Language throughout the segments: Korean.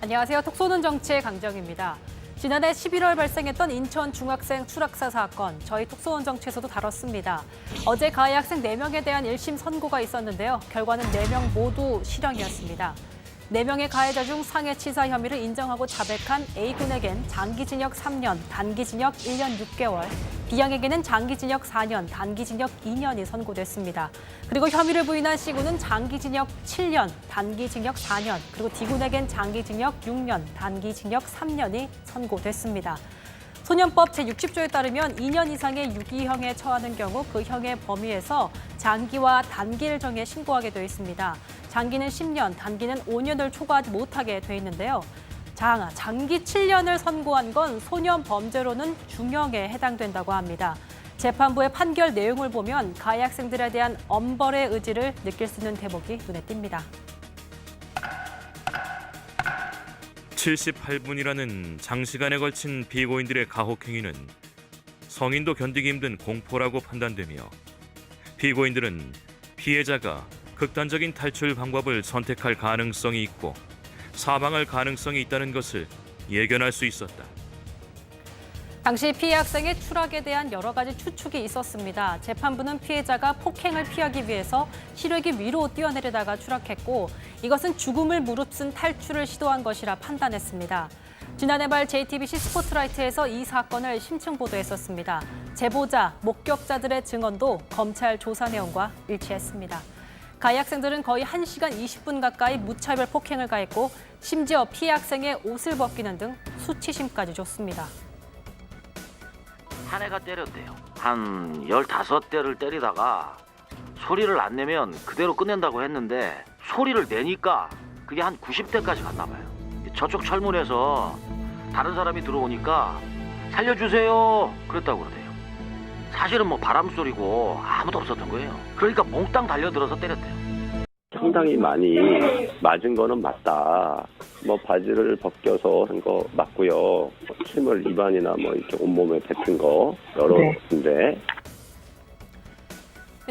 안녕하세요. 톡 쏘는 정치의 강정입니다. 지난해 11월 발생했던 인천 중학생 추락사 사건, 저희 톡 쏘는 정치에서도 다뤘습니다. 어제 가해 학생 4명에 대한 1심 선고가 있었는데요. 결과는 4명 모두 실형이었습니다. 4명의 가해자 중 상해치사 혐의를 인정하고 자백한 A군에겐 장기징역 3년, 단기징역 1년 6개월, B양에게는 장기징역 4년, 단기징역 2년이 선고됐습니다. 그리고 혐의를 부인한 C군은 장기징역 7년, 단기징역 4년, 그리고 D군에겐 장기징역 6년, 단기징역 3년이 선고됐습니다. 소년법 제60조에 따르면 2년 이상의 유기형에 처하는 경우 그 형의 범위에서 장기와 단기를 정해 신고하게 돼 있습니다. 장기는 10년, 단기는 5년을 초과하지 못하게 돼 있는데요. 장기 7년을 선고한 건 소년 범죄로는 중형에 해당된다고 합니다. 재판부의 판결 내용을 보면 가해 학생들에 대한 엄벌의 의지를 느낄 수 있는 대목이 눈에 띕니다. 78분이라는 장시간에 걸친 피고인들의 가혹행위는 성인도 견디기 힘든 공포라고 판단되며 피고인들은 피해자가 극단적인 탈출 방법을 선택할 가능성이 있고 사망할 가능성이 있다는 것을 예견할 수 있었다. 당시 피해 학생의 추락에 대한 여러 가지 추측이 있었습니다. 재판부는 피해자가 폭행을 피하기 위해서 시래기 위로 뛰어내리다가 추락했고 이것은 죽음을 무릅쓴 탈출을 시도한 것이라 판단했습니다. 지난해 말 JTBC 스포트라이트에서 이 사건을 심층 보도했었습니다. 제보자, 목격자들의 증언도 검찰 조사 내용과 일치했습니다. 가해 학생들은 거의 1시간 20분 가까이 무차별 폭행을 가했고 심지어 피해 학생의 옷을 벗기는 등 수치심까지 줬습니다. 한 애가 때렸대요. 한 15대를 때리다가 소리를 안 내면 그대로 끝낸다고 했는데 소리를 내니까 그게 한 90대까지 갔나 봐요. 저쪽 철문에서 다른 사람이 들어오니까 살려주세요 그랬다고 그러대요. 사실은 뭐 바람 소리고 아무도 없었던 거예요. 그러니까 몽땅 달려들어서 때렸대요. 상당히 많이 맞은 거는 맞다. 뭐 바지를 벗겨서 한 거 맞고요. 침을 입안이나 뭐 이렇게 온몸에 뱉은 거 여러 군데.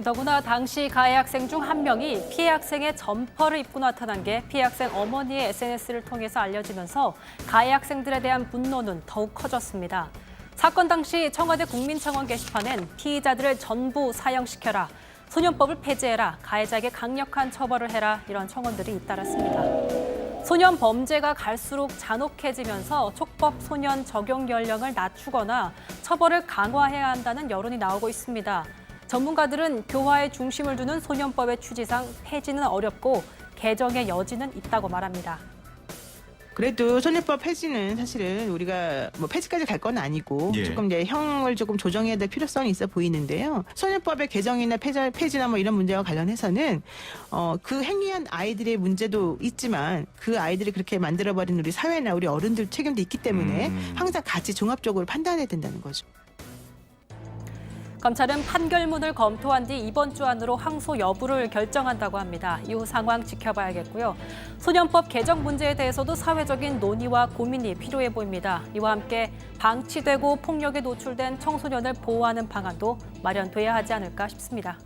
더구나 당시 가해 학생 중 한 명이 피해 학생의 점퍼를 입고 나타난 게 피해 학생 어머니의 SNS를 통해서 알려지면서 가해 학생들에 대한 분노는 더욱 커졌습니다. 사건 당시 청와대 국민청원 게시판엔 피의자들을 전부 사형시켜라, 소년법을 폐지해라, 가해자에게 강력한 처벌을 해라 이런 청원들이 잇따랐습니다. 소년 범죄가 갈수록 잔혹해지면서 촉법 소년 적용 연령을 낮추거나 처벌을 강화해야 한다는 여론이 나오고 있습니다. 전문가들은 교화에 중심을 두는 소년법의 취지상 폐지는 어렵고 개정의 여지는 있다고 말합니다. 그래도 소년법 폐지는 사실은 우리가 뭐 폐지까지 갈 건 아니고 조금 이제 형을 조금 조정해야 될 필요성이 있어 보이는데요. 소년법의 개정이나 폐지나 뭐 이런 문제와 관련해서는 그 행위한 아이들의 문제도 있지만 그 아이들이 그렇게 만들어버린 우리 사회나 우리 어른들 책임도 있기 때문에 항상 같이 종합적으로 판단해야 된다는 거죠. 검찰은 판결문을 검토한 뒤 이번 주 안으로 항소 여부를 결정한다고 합니다. 이후 상황 지켜봐야겠고요. 소년법 개정 문제에 대해서도 사회적인 논의와 고민이 필요해 보입니다. 이와 함께 방치되고 폭력에 노출된 청소년을 보호하는 방안도 마련돼야 하지 않을까 싶습니다.